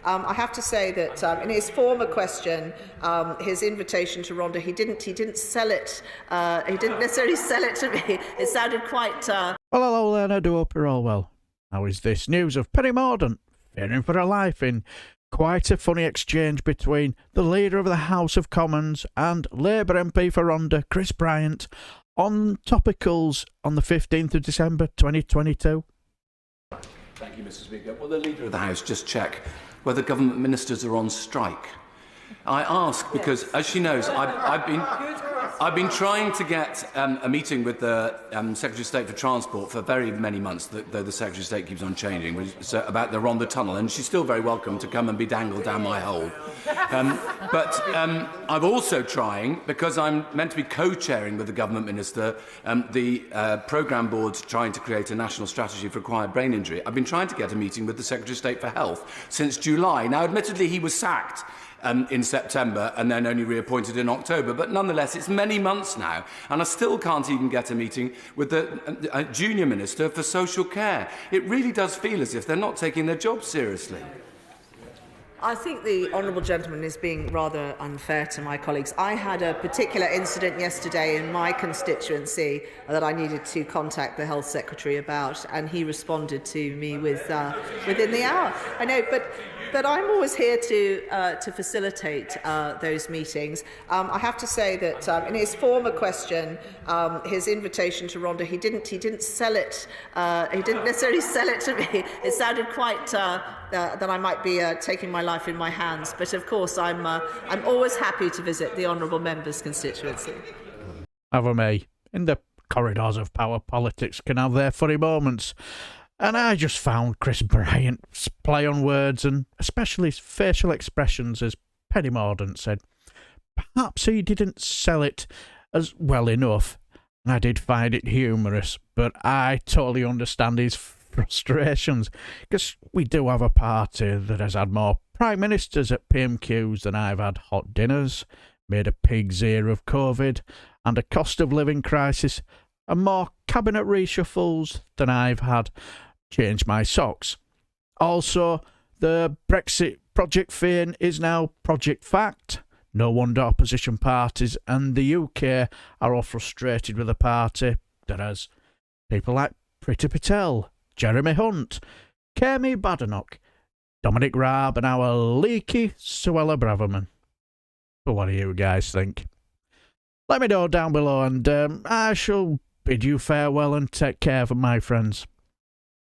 I have to say that in his former question, his invitation to Rhondda, he didn't sell it. He didn't necessarily sell it to me. It sounded quite. Well, hello there, I do hope you're all well. How is this news of Penny Mordaunt fearing for her life in quite a funny exchange between the leader of the House of Commons and Labour MP for Rhondda, Chris Bryant, on topicals on the 15th of December 2022? Thank you, Mr. Speaker. Will the Leader of the House just check whether government ministers are on strike? I ask because, as she knows, I've been trying to get a meeting with the Secretary of State for Transport for very many months, though the Secretary of State keeps on changing, about the Rhondda Tunnel, and she's still very welcome to come and be dangled down my hole. But I'm also trying, because I'm meant to be co-chairing with the government minister, the programme board trying to create a national strategy for acquired brain injury. I've been trying to get a meeting with the Secretary of State for Health since July. Now, admittedly, he was sacked in September and then only reappointed in October. But nonetheless, it's many months now, and I still can't even get a meeting with the junior minister for social care. It really does feel as if they're not taking their job seriously. I think the honourable gentleman is being rather unfair to my colleagues. I had a particular incident yesterday in my constituency that I needed to contact the Health Secretary about, and he responded to me within the hour. I know, but I'm always here to facilitate those meetings. I have to say that in his former question, his invitation to Rhondda, he didn't sell it. He didn't necessarily sell it to me. It sounded quite that I might be taking my life in my hands. But of course, I'm always happy to visit the honourable member's constituency. However may, in the corridors of power, politics can have their funny moments. And I just found Chris Bryant's play on words and especially his facial expressions, as Penny Mordaunt said. Perhaps he didn't sell it as well enough. I did find it humorous, but I totally understand his frustrations, because we do have a party that has had more prime ministers at PMQs than I've had hot dinners, made a pig's ear of COVID, and a cost of living crisis, and more cabinet reshuffles than I've had change my socks. Also, the Brexit Project Feign is now Project Fact. No wonder opposition parties and the UK are all frustrated with a party that has people like Priti Patel, Jeremy Hunt, Kemi Badenoch, Dominic Raab and our leaky Suella Braverman. But what do you guys think? Let me know down below, and I shall bid you farewell and take care of my friends.